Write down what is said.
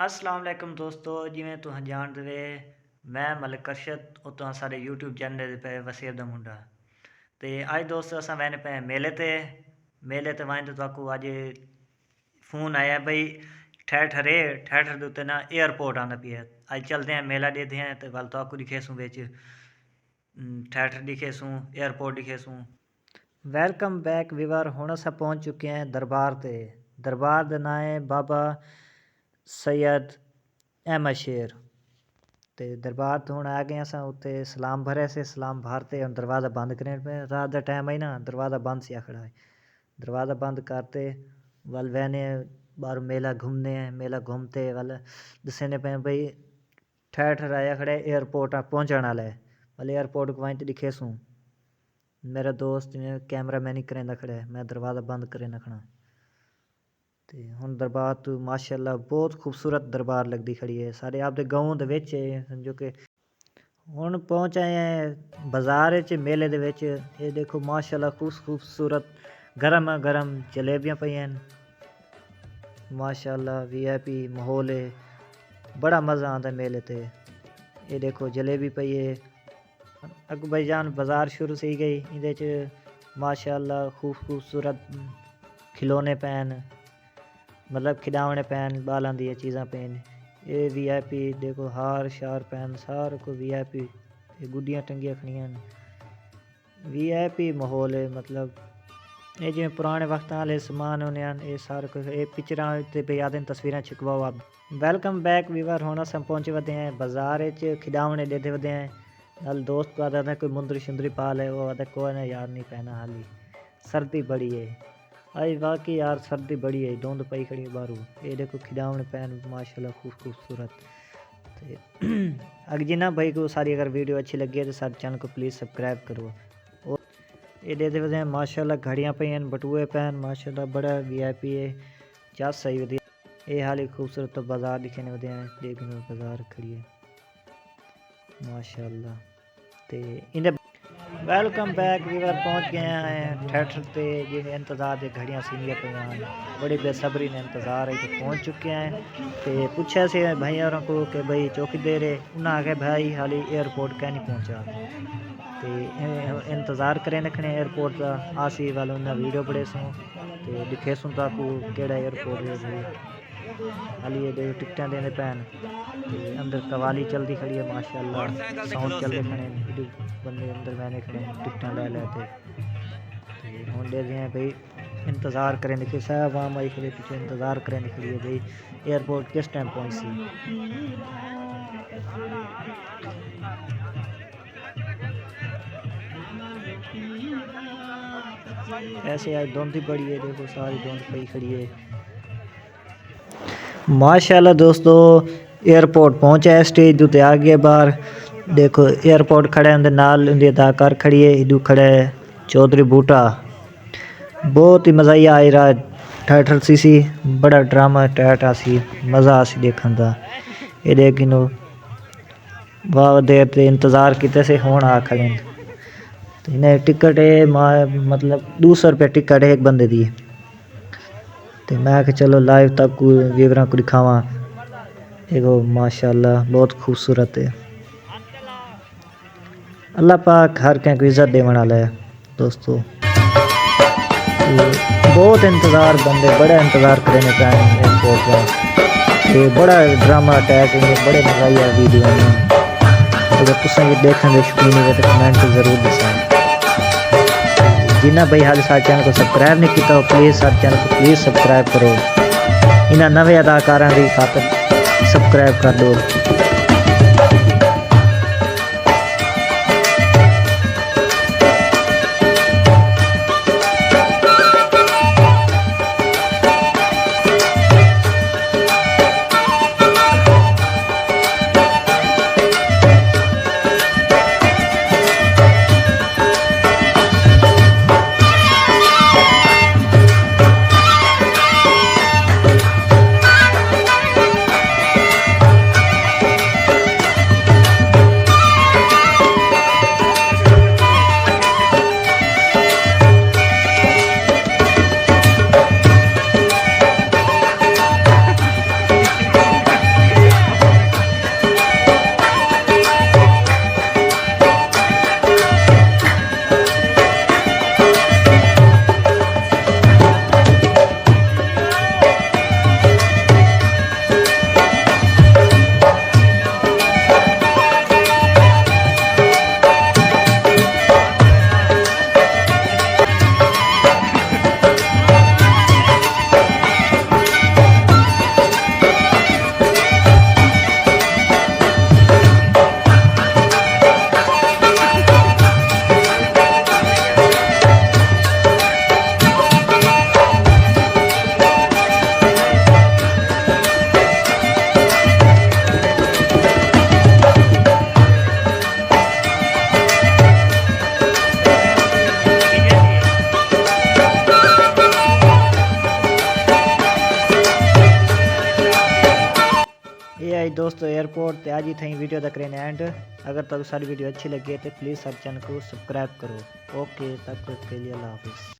السلام علیکم دوستو، جویں تُہاں جانتے وے میں ملک ارشد اور تُہاں سارے یوٹیوب چینل پہ وسیع دا منڈا تے اج دوست اساں وینے پہ میلے تے وائن تو تاکو اج فون آیا بھئی ٹھہر دے تے نا ایئرپورٹ آنا پیا اج چلدے ہیں میلہ دے ہیں تے ول تاکو دکھے سوں وچ ٹھہر دکھے سوں ایئرپورٹ دکھے سوں۔ ویلکم بیک ویور، ہن اساں پہنچ چکے ہیں دربار دا نام ہے بابا سید احمد شیر تے دربار تو ہن آ گئے اساں اتنے سلام بھرے سے سلام بھرتے ہن دروازہ بند کرنے پہ رات دا ٹائم آئی نا دروازہ بند سی کھڑا ہے دروازہ بند کرتے ول وینے باہر میلہ گھومنے ہیں میلہ گھومتے ول دسنے پہ بھئی ٹھہر آیا کھڑے ایئرپورٹ پہنچن والا ہے ول ایئرپورٹ کو وہیں تے دکھے سوں میرا دوست کیمرہ مین ہی کریں کھڑا ہے میں دروازہ بند کریں کھڑا تے ہن دربار تو ماشاءاللہ بہت خوبصورت دربار لگدی کھڑی ہے سارے آپ دے گاؤں دے وچ ہے سمجھو کہ ہن پہنچ آئے ہیں بازار وچ میلے دے وچ یہ دیکھو ماشاءاللہ خوبصورت گرم جلیبیاں پئی ہیں ماشاءاللہ وی آئی پی ماحول ہے بڑا مزہ آندا میلے تے یہ دیکھو جلیبی پئی ہے اگ بھائی جان بازار شروع سی گئی اندے چ ماشاءاللہ خوبصورت کھلونے پین مطلب کھڈاونے پین بالاں دی چیزاں پین یہ وی آئی پی دیکھو ہار شار پین سارے کو وی آئی پی گڈیاں ٹنگیاں کھڑیاں وی آئی پی ماحول ہے مطلب یہ جویں پرانے وقت والے سامان ہونے یہ سارے کو یہ پکچراں تے پہ یادیں تصویراں چھکواؤ آپ۔ ویلکم بیک ویور، ہن اساں پہنچے ودے ہیں بازار وچ کھڈاونے دے ودے ہیں نال دوست کو آتا کوئی مندری شندری پا لے وہ آتا کوئی نہ یار نہیں پہنا حالی سردی بڑی ہے آئی واقعی یار سردی بڑی ہے دھند پئی کھڑی ہے باہروں یہ دیکھو کھڈاونے پین ماشاءاللہ خوبصورت تے اگ جنہ بھائی کو ساری اگر ویڈیو اچھی لگی ہے تو سارے چینل کو پلیز سبسکرائب کرو اور یہ دے ودے ہیں ماشاءاللہ گھڑیاں پئی ہیں بٹوئے پین ماشاءاللہ بڑا وی آئی پی ہے چا صحیح ودی یہ حالی خوبصورت تو بازار دکھنے ودے ہیں دیکھنے بازار کھڑی ہے ماشاءاللہ تے اندے ویلکم بیک ویور پہنچ گئے ہیں ٹھہر تے جویں انتظار دے گھڑیاں سینیاں پہ بڑی بے صبری نے انتظار ہے تو پہنچ چکے ہیں تے پوچھا سے بھائی اور کو کہ بھائی چوکی دے رہے انہاں آگے بھائی حالی ایئرپورٹ کہ نہیں پہنچا تے انتظار کریں رکھنے ایئرپورٹ کا آسی والوں نے ویڈیو بڑے سوں تے دکھے سوں تاکو کیڑا ایئرپورٹ ہے حالی یہ ٹکٹاں دینے پین تے اندر قوالی چلدی کھڑی ہے ماشاءاللہ ساؤنڈ چلدے کھڑے بندے اندر میں کھڑے ٹکٹاں لے تے ہن دے ہیں بھئی انتظار کریں کہ صاحب عوام آئی کھڑے پیچھے انتظار کریں کھڑی ہے بھئی ایئرپورٹ کس ٹائم پہنچ سی ایسے آج دھند ہی بڑی ہے دیکھو ساری دھند پئی کھڑی ہے ماشاءاللہ دوستو ایئرپورٹ پہنچا ہے اسٹیج تے آ گیا باہر دیکھو ایئرپورٹ کھڑے اندر نال اندی اداکار کھڑی ہے ادو کھڑا ہے چودھری بوٹا بہت ہی مزہ آئی رہا ٹھہر سی بڑا ڈرامہ ٹیٹا سی مزہ آسی دیکھن دا یہ دیکھنو واہ دیر تے انتظار کیتے سے ہون آ کھڑے انہیں ٹکٹ ہے مطلب 200 روپے ٹکٹ ہے ایک بندے دی تے میں کہ چلو لائیو تک ویوراں کو دکھاواں دیکھو ماشاءاللہ بہت خوبصورت ہے اللہ پاک ہر کہیں کو عزت دے والا ہے دوستو بہت انتظار بندے بڑا انتظار کرنے پہ ایئرپورٹ کا بڑا ڈرامہ اٹیک ہے بڑے مزہ آئی ہے ویڈیو میں اگر تساں یہ دیکھنے دے شوقین ہوئے تو کمنٹ ضرور دساں جنہ بھائی حال سارے چینل کو سبسکرائب نہیں کیتا ہو پلیز سارے چینل کو پلیز سبسکرائب کرو انہاں نوے اداکاراں دی خاطر سبسکرائب کر دو یہ آئی دوستو ایئرپورٹ تے آج ہی تھیں ویڈیو دا کریں اینڈ اگر تک ساری ویڈیو اچھی لگی ہے تو پلیز سارے چینل کو سبسکرائب کرو. اوکے تب تک کے لیے اللہ حافظ.